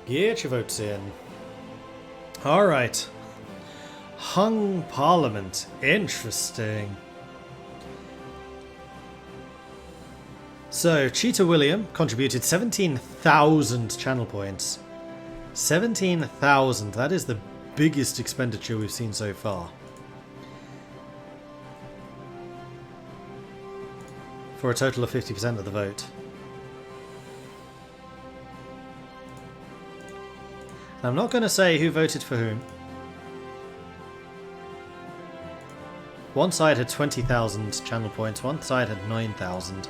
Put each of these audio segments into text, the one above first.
Get your votes in. Alright. Hung Parliament. Interesting. So, Cheetah William contributed 17,000 channel points. 17,000. That is the biggest expenditure we've seen so far. For a total of 50% of the vote. I'm not going to say who voted for whom. One side had 20,000 channel points, one side had 9,000.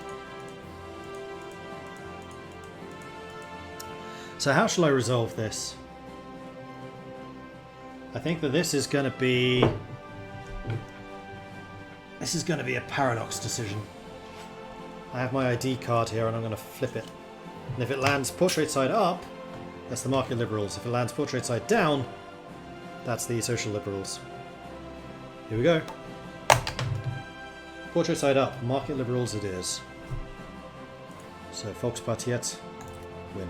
So how shall I resolve this? I think that this is going to be a paradox decision. I have my ID card here and I'm going to flip it. And if it lands portrait side up, that's the market liberals. If it lands portrait side down, that's the social liberals. Here we go. Portrait side up, market liberals it is. So Volkspartiet win.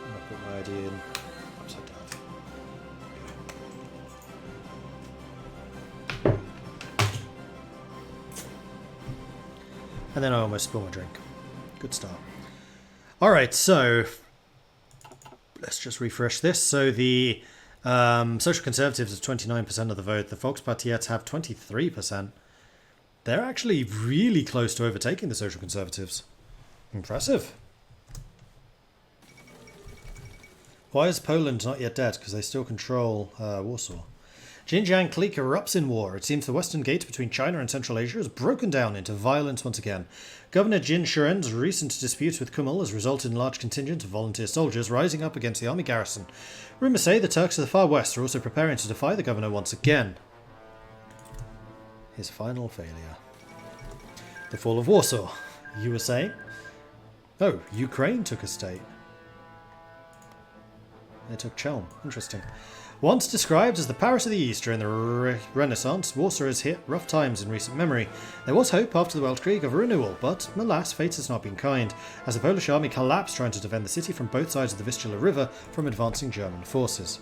I'll put my ID in upside down. And then I almost spilled my drink. Good start. Alright, so let's just refresh this. So the Social Conservatives have 29% of the vote. The Volkspartiet have 23%. They're actually really close to overtaking the Social Conservatives. Impressive. Why is Poland not yet dead? Because they still control Warsaw. Xinjiang clique erupts in war. It seems the western gate between China and Central Asia has broken down into violence once again. Governor Jin Shuren's recent dispute with Kumal has resulted in large contingent of volunteer soldiers rising up against the army garrison. Rumours say the Turks of the far west are also preparing to defy the governor once again. His final failure. The fall of Warsaw. You were saying? Oh, Ukraine took a state. They took Chelm. Interesting. Once described as the Paris of the East during the Renaissance, Warsaw has hit rough times in recent memory. There was hope after the Weltkrieg of a renewal, but alas, fate has not been kind, as the Polish army collapsed trying to defend the city from both sides of the Vistula River from advancing German forces.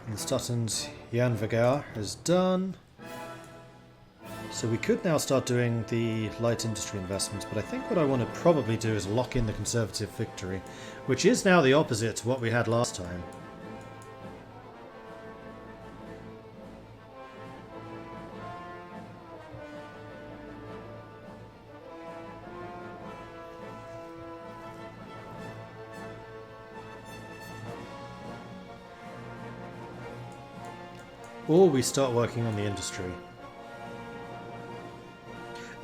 And Stutton's Jan Vagar is done. So we could now start doing the light industry investments, but I think what I want to probably do is lock in the Conservative victory, which is now the opposite to what we had last time. Or we start working on the industry.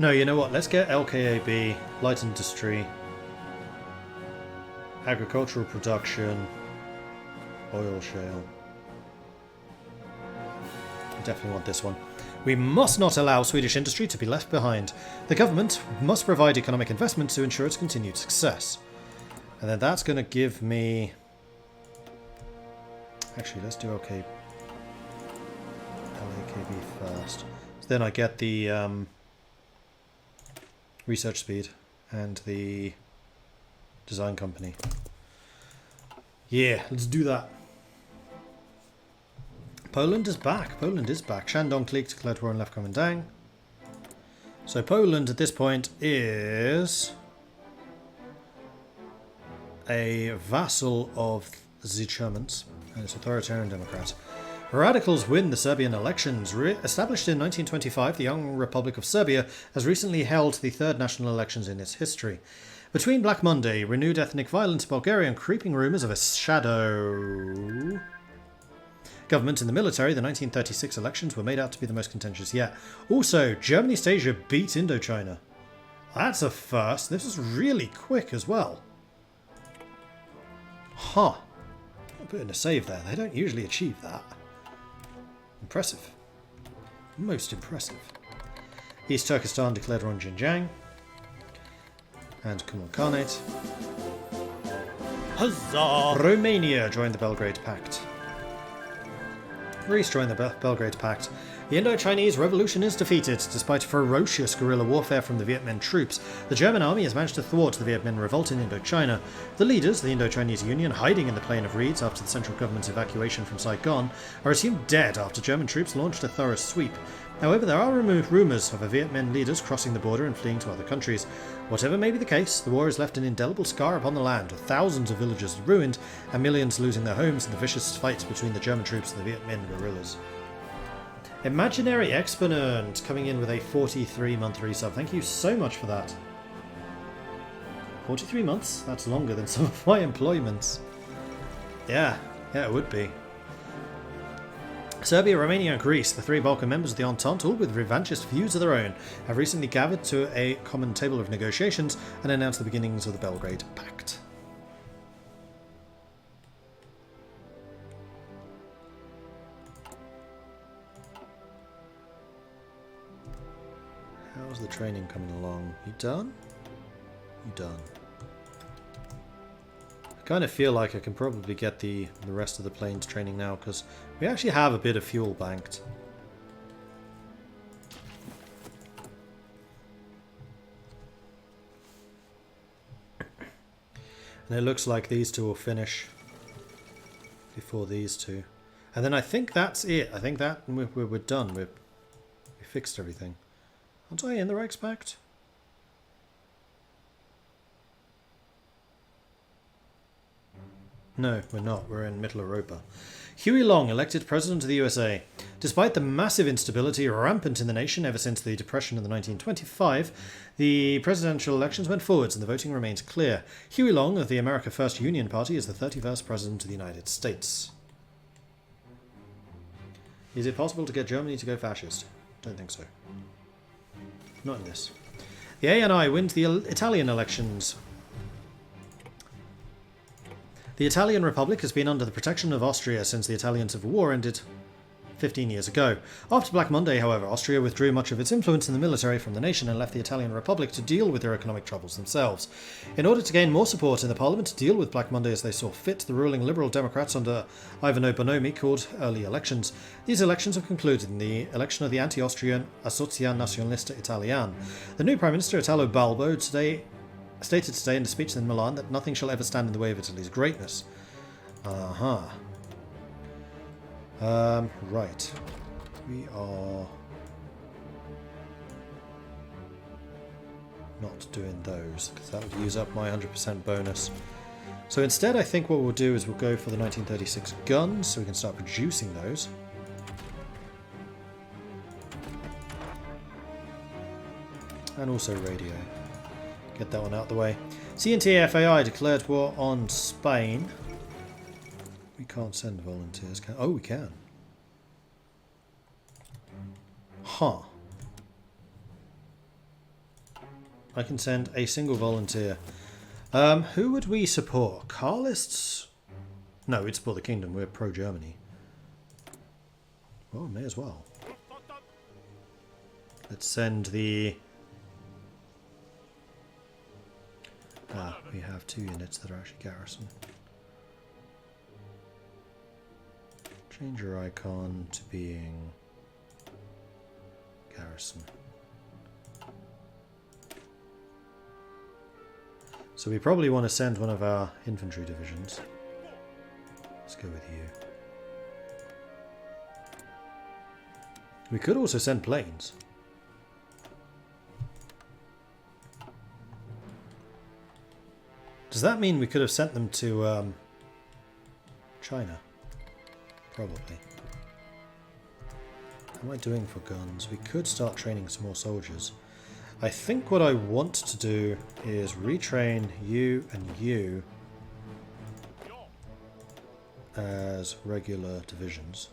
No, you know what? Let's get LKAB, light industry, agricultural production, oil shale. I definitely want this one. We must not allow Swedish industry to be left behind. The government must provide economic investment to ensure its continued success. And then that's going to give me... Actually, let's do LKAB first. So then I get the... research speed and the design company. Yeah, let's do that. Poland is back. Poland is back. Shandong clique declared war on Left Komendang. So Poland at this point is a vassal of the Germans and it's authoritarian democrat. Radicals win the Serbian elections. Established in 1925, the young Republic of Serbia has recently held the third national elections in its history. Between Black Monday, renewed ethnic violence in Bulgaria, and creeping rumours of a shadow government in the military, the 1936 elections were made out to be the most contentious yet. Also, German-East Asia beat Indochina. That's a first. This was really quick as well. Huh. I'll put in a save there. They don't usually achieve that. Impressive. Most impressive. East Turkestan declared war on Xinjiang. and Kumal Khanate. Huzzah! Romania joined the Belgrade Pact. Greece joined the Belgrade Pact. The Indo-Chinese Revolution is defeated. Despite ferocious guerrilla warfare from the Viet Minh troops, the German army has managed to thwart the Viet Minh revolt in Indochina. The leaders, the Indo-Chinese Union, hiding in the Plain of Reeds after the central government's evacuation from Saigon, are assumed dead after German troops launched a thorough sweep. However, there are rumours of Viet Minh leaders crossing the border and fleeing to other countries. Whatever may be the case, the war has left an indelible scar upon the land, with thousands of villages ruined and millions losing their homes in the vicious fight between the German troops and the Viet Minh guerrillas. Imaginary Exponent coming in with a 43-month resub. Thank you so much for that. 43 months? That's longer than some of my employments. Yeah, it would be. Serbia, Romania and Greece, the three Balkan members of the Entente, all with revanchist views of their own, have recently gathered to a common table of negotiations and announced the beginnings of the Belgrade Pact. How's the training coming along? You done? You done? I kind of feel like I can probably get the rest of the planes training now, because we actually have a bit of fuel banked. And it looks like these two will finish before these two. And then I think that's it. I think that we're done. We fixed everything. Aren't I in the Reichspakt? No, we're not. We're in Middle Europa. Huey Long, elected President of the USA. Despite the massive instability rampant in the nation ever since the Depression of the 1925, the presidential elections went forwards and the voting remains clear. Huey Long of the America First Union Party is the 31st President of the United States. Is it possible to get Germany to go fascist? Don't think so. Not in this. The ANI wins the Italian elections. The Italian Republic has been under the protection of Austria since the Italian Civil War ended 15 years ago. After Black Monday, however, Austria withdrew much of its influence in the military from the nation and left the Italian Republic to deal with their economic troubles themselves. In order to gain more support in the parliament to deal with Black Monday as they saw fit, the ruling Liberal Democrats under Ivano Bonomi called early elections. These elections have concluded in the election of the anti-Austrian Associazione Nazionalista Italiana. The new Prime Minister, Italo Balbo, stated today in a speech in Milan that nothing shall ever stand in the way of Italy's greatness. Right. We are not doing those, because that would use up my 100% bonus. So instead, I think what we'll do is we'll go for the 1936 guns, so we can start producing those. And also radio. Get that one out of the way. CNTFAI declared war on Spain. We can't send volunteers, can... Oh, we can. Huh. I can send a single volunteer. Who would we support? Carlists? No, we'd support the kingdom. We're pro-Germany. Well, may as well. Let's send the... we have 2 units that are actually garrison. Change your icon to being garrison. So we probably want to send one of our infantry divisions. Let's go with you. We could also send planes. Does that mean we could have sent them to China? Probably. How am I doing for guns? We could start training some more soldiers. I think what I want to do is retrain you and you as regular divisions.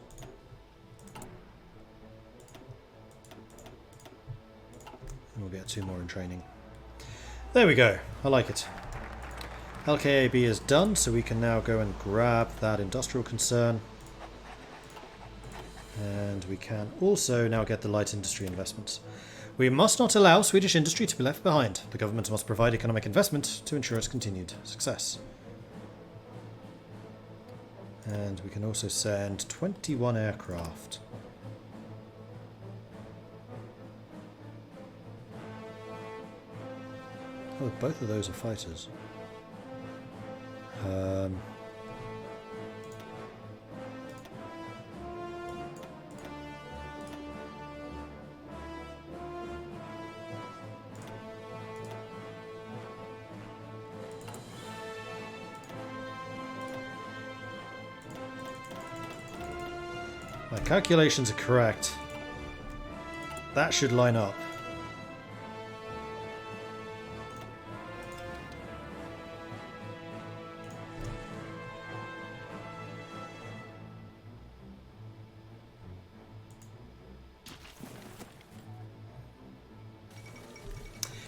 And we'll get 2 more in training. There we go. I like it. LKAB is done, so we can now go and grab that industrial concern. And we can also now get the light industry investments. We must not allow Swedish industry to be left behind. The government must provide economic investment to ensure its continued success. And we can also send 21 aircraft. Oh, both of those are fighters. My calculations are correct. That should line up.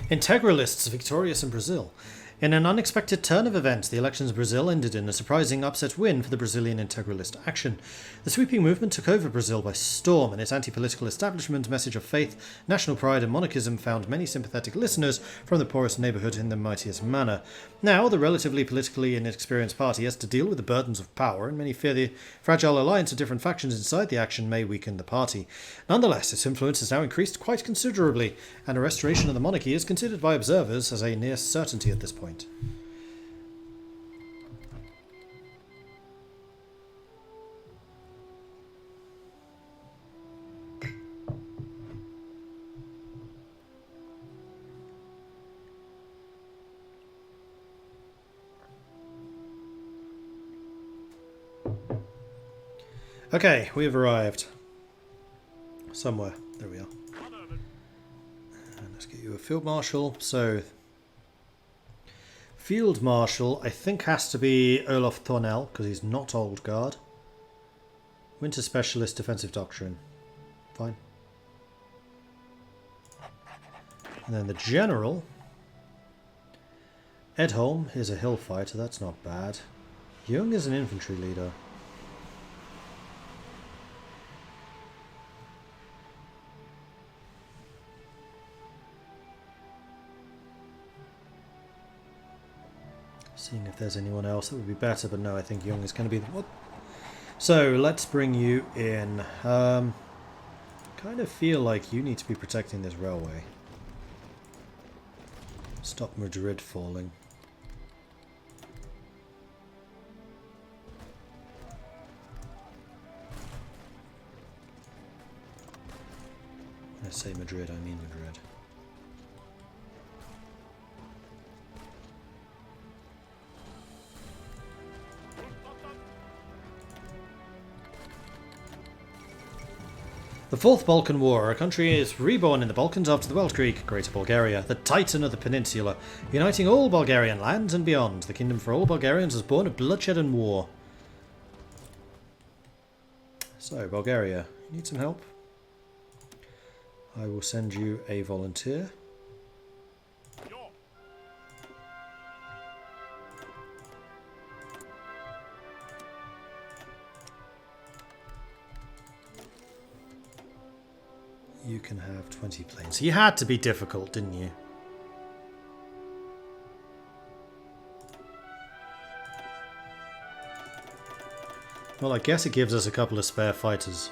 Integralists victorious in Brazil. In an unexpected turn of events, the elections in Brazil ended in a surprising upset win for the Brazilian integralist action. The sweeping movement took over Brazil by storm, and its anti-political establishment message of faith, national pride and monarchism found many sympathetic listeners from the poorest neighbourhood in the mightiest manner. Now, the relatively politically inexperienced party has to deal with the burdens of power, and many fear the fragile alliance of different factions inside the action may weaken the party. Nonetheless, its influence has now increased quite considerably, and a restoration of the monarchy is considered by observers as a near certainty at this point. Okay, we have arrived. Somewhere. There we are. And let's get you a field marshal. So, field marshal, I think, has to be Olaf Thornell, because he's not old guard. Winter specialist, defensive doctrine. Fine. And then the general. Edholm is a hill fighter, that's not bad. Jung is an infantry leader. Seeing if there's anyone else that would be better, but no, I think Jung is going to be the one. So let's bring you in. Kind of feel like you need to be protecting this railway. Stop Mordred falling. When I say Madrid, I mean Madrid. The Fourth Balkan War. A country is reborn in the Balkans after the Weltkrieg, Greater Bulgaria, the titan of the peninsula, uniting all Bulgarian lands and beyond. The kingdom for all Bulgarians was born of bloodshed and war. So, Bulgaria, you need some help? I will send you a volunteer. You can have 20 planes. You had to be difficult, didn't you? Well, I guess it gives us a couple of spare fighters.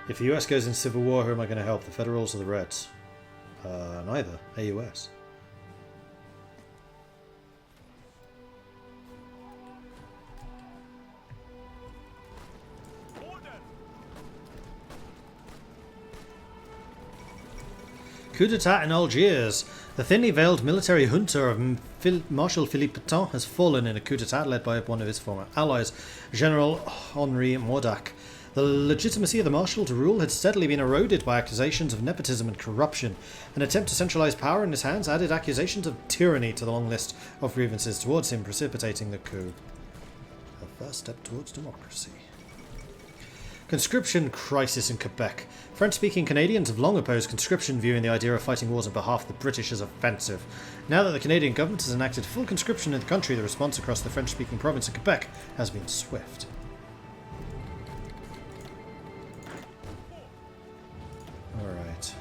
If the US goes in civil war, who am I going to help? The Federals or the Reds? Neither. AUS. Coup d'etat in Algiers. The thinly veiled military junta of Marshal Philippe Pétain has fallen in a coup d'etat led by one of his former allies, General Henri Mordac. The legitimacy of the Marshal to rule had steadily been eroded by accusations of nepotism and corruption. An attempt to centralise power in his hands added accusations of tyranny to the long list of grievances towards him, precipitating the coup. A first step towards democracy. Conscription crisis in Quebec. French-speaking Canadians have long opposed conscription, viewing the idea of fighting wars on behalf of the British as offensive. Now that the Canadian government has enacted full conscription in the country, the response across the French-speaking province of Quebec has been swift. Alright.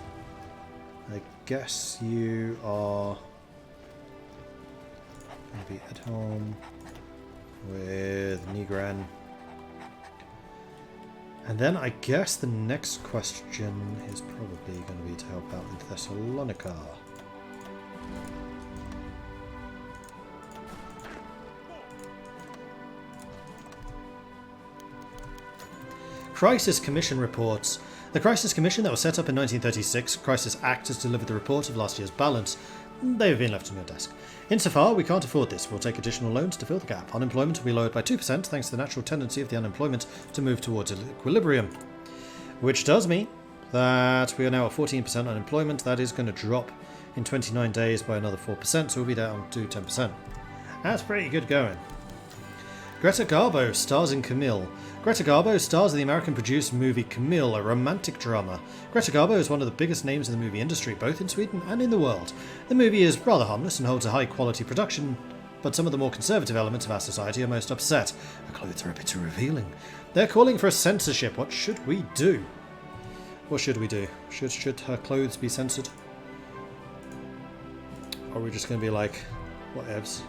I guess you are going to be at home with Nigran. And then I guess the next question is probably going to be to help out in Thessalonica. Crisis Commission reports. The Crisis Commission that was set up in 1936, Crisis Act, has delivered the report of last year's balance. They have been left on your desk. Insofar, we can't afford this. We'll take additional loans to fill the gap. Unemployment will be lowered by 2% thanks to the natural tendency of the unemployment to move towards equilibrium. Which does mean that we are now at 14% unemployment. That is going to drop in 29 days by another 4%, so we'll be down to 10%. That's pretty good going. Greta Garbo stars in Camille. Greta Garbo stars in the American-produced movie Camille, a romantic drama. Greta Garbo is one of the biggest names in the movie industry, both in Sweden and in the world. The movie is rather harmless and holds a high-quality production, but some of the more conservative elements of our society are most upset. Her clothes are a bit too revealing. They're calling for a censorship. What should we do? What should we do? Should her clothes be censored? Or are we just going to be like, whatevs?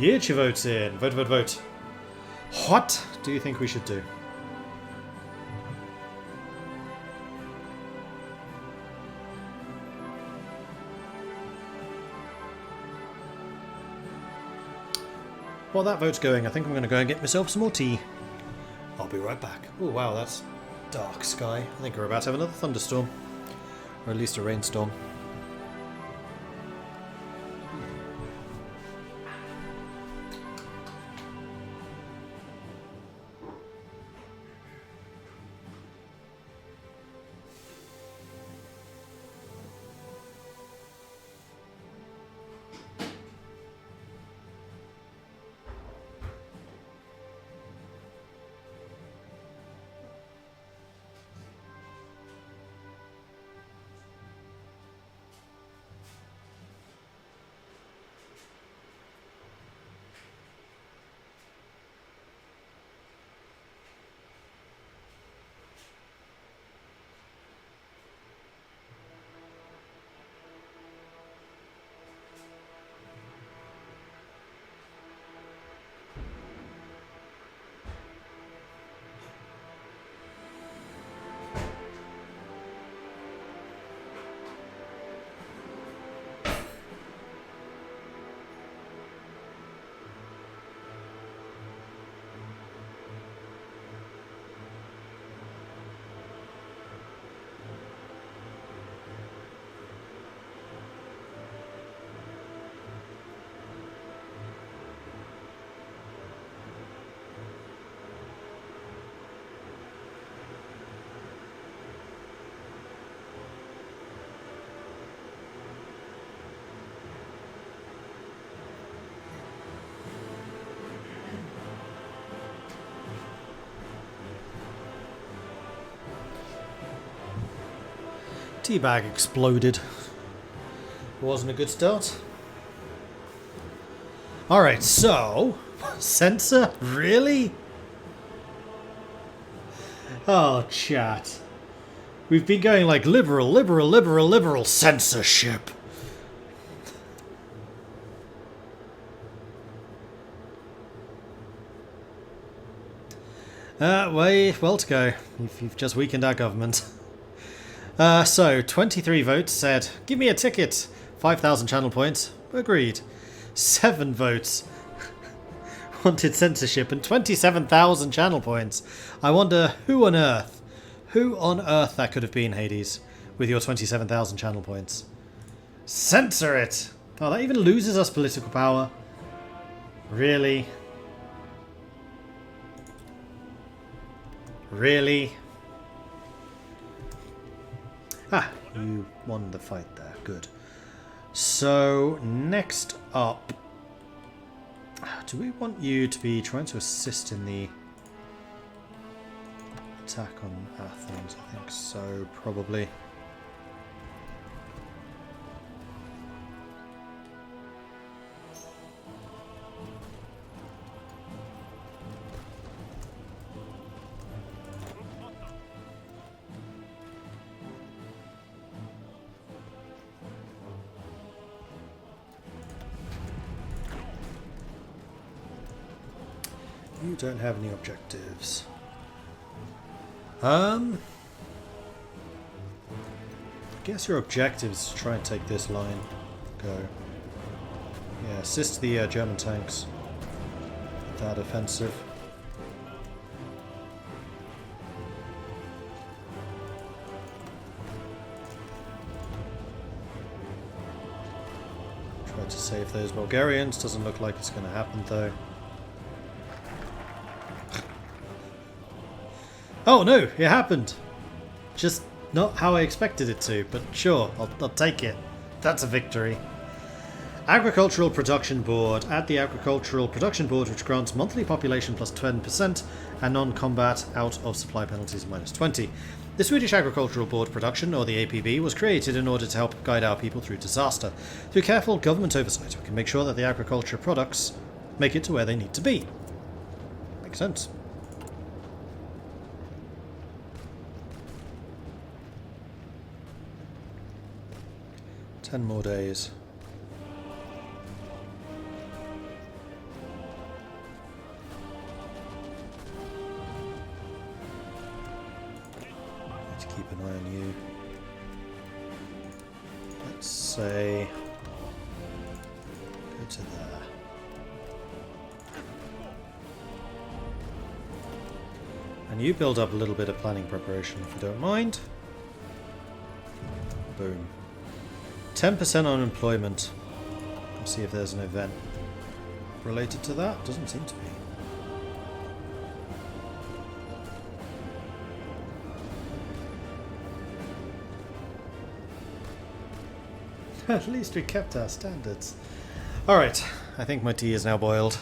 Get your votes in. Vote, vote, vote. What do you think we should do? While that vote's going, I think I'm going to go and get myself some more tea. I'll be right back. Oh wow, that's dark sky. I think we're about to have another thunderstorm. Or at least a rainstorm. Teabag exploded. Wasn't a good start. Alright, so... Censor? Really? Oh, chat. We've been going like liberal, liberal, liberal, liberal censorship. Well to go. You've just weakened our government. So, 23 votes said, give me a ticket. 5,000 channel points. Agreed. 7 votes wanted censorship and 27,000 channel points. I wonder who on earth that could have been, Hades, with your 27,000 channel points. Censor it! Oh, that even loses us political power. Really? Really? Ah, you won the fight there. Good. So, next up, do we want you to be trying to assist in the attack on Athens? I think so, probably. You don't have any objectives. I guess your objective is to try and take this line. Go. Yeah, assist the German tanks with that offensive. Try to save those Bulgarians. Doesn't look like it's going to happen though. Oh no, it happened! Just not how I expected it to, but sure, I'll take it. That's a victory. Agricultural Production Board. Add the Agricultural Production Board, which grants monthly population plus 10% and non-combat out of supply penalties minus 20. The Swedish Agricultural Board Production, or the APB, was created in order to help guide our people through disaster. Through careful government oversight, we can make sure that the agriculture products make it to where they need to be. Makes sense. Ten more days. Need to keep an eye on you. Let's say go to there. And you build up a little bit of planning preparation if you don't mind. Boom. 10% unemployment. Let's see if there's an event related to that. Doesn't seem to be. At least we kept our standards. Alright, I think my tea is now boiled.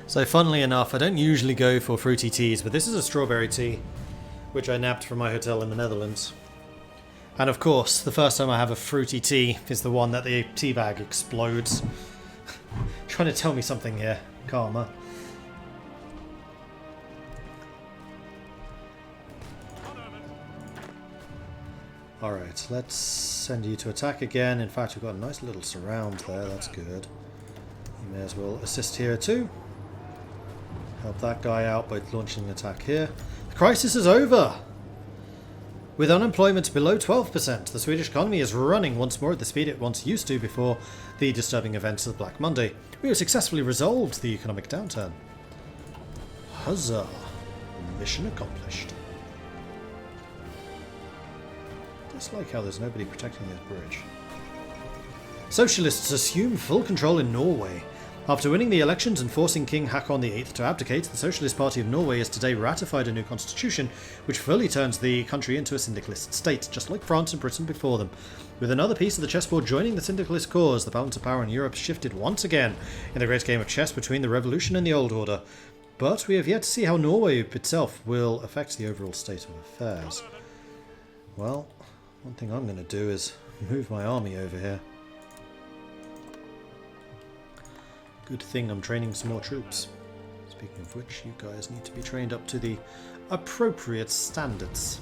So funnily enough, I don't usually go for fruity teas, but this is a strawberry tea, which I nabbed from my hotel in the Netherlands. And of course, the first time I have a fruity tea is the one that the tea bag explodes. Trying to tell me something here, karma. Alright, let's send you to attack again. In fact, we've got a nice little surround there, that's good. You may as well assist here too. Help that guy out by launching an attack here. The crisis is over! With unemployment below 12%, the Swedish economy is running once more at the speed it once used to before the disturbing events of Black Monday. We have successfully resolved the economic downturn. Huzzah! Mission accomplished. Just like how there's nobody protecting this bridge. Socialists assume full control in Norway. After winning the elections and forcing King Haakon VIII to abdicate, the Socialist Party of Norway has today ratified a new constitution which fully turns the country into a syndicalist state, just like France and Britain before them. With another piece of the chessboard joining the syndicalist cause, the balance of power in Europe shifted once again in the great game of chess between the revolution and the old order. But we have yet to see how Norway itself will affect the overall state of affairs. Well, one thing I'm going to do is move my army over here. Good thing I'm training some more troops. Speaking of which, you guys need to be trained up to the appropriate standards.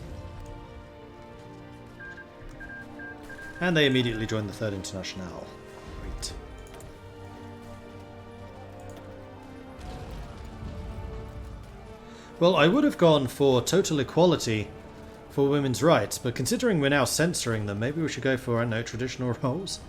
And they immediately joined the Third Internationale. Great. Well, I would have gone for total equality for women's rights, but considering we're now censoring them, maybe we should go for, I don't know, traditional roles.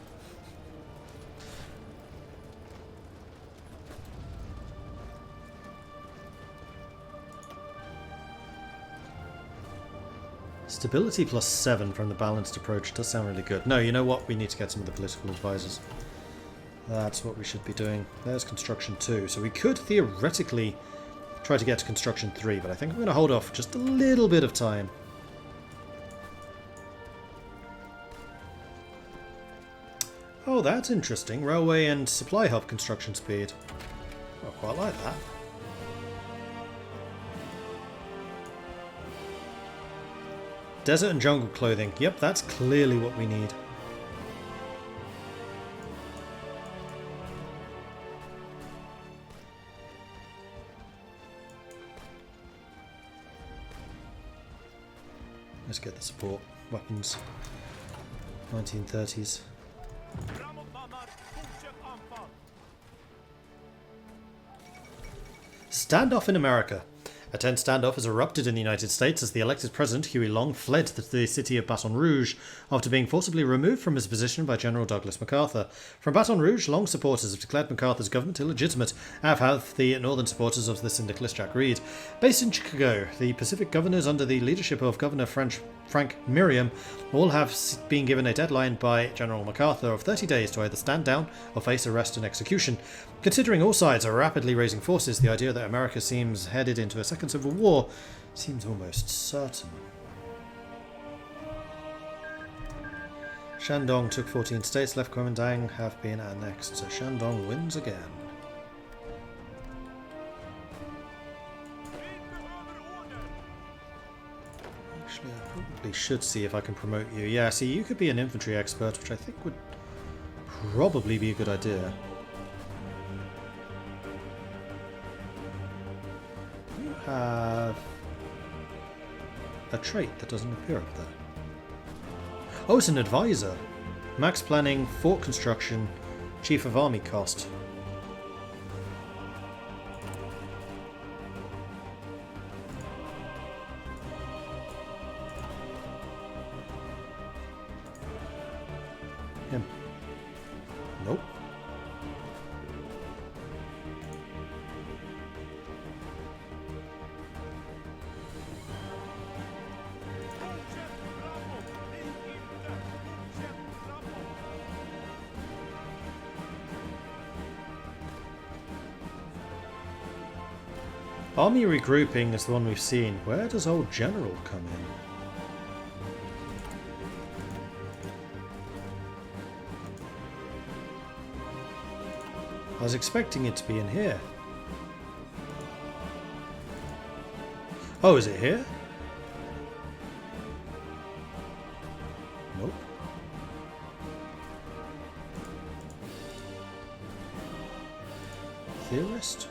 Stability +7 from the balanced approach does sound really good. No, you know what? We need to get some of the political advisors. That's what we should be doing. There's construction 2. So we could theoretically try to get to construction 3, but I think I'm going to hold off just a little bit of time. Oh, that's interesting. Railway and supply hub construction speed. I quite like that. Desert and jungle clothing. Yep, that's clearly what we need. Let's get the support. Weapons. 1930s. Standoff in America. A tense standoff has erupted in the United States as the elected president, Huey Long, fled the city of Baton Rouge after being forcibly removed from his position by General Douglas MacArthur. From Baton Rouge, Long supporters have declared MacArthur's government illegitimate, as have the northern supporters of the syndicalist Jack Reed. Based in Chicago, the Pacific governors under the leadership of Governor Frank Merriam all have been given a deadline by General MacArthur of 30 days to either stand down or face arrest and execution. Considering all sides are rapidly raising forces, the idea that America seems headed into a second civil war seems almost certain. Shandong took 14 states, left Kuomintang have been annexed, so Shandong wins again. Actually, I probably should see if I can promote you. Yeah, see, you could be an infantry expert, which I think would probably be a good idea. You have a trait that doesn't appear up there. Oh, it's an advisor. Max planning, fort construction, chief of army cost. Him. Nope. Army regrouping is the one we've seen. Where does old General come in? I was expecting it to be in here. Oh, is it here? Nope. Theorist?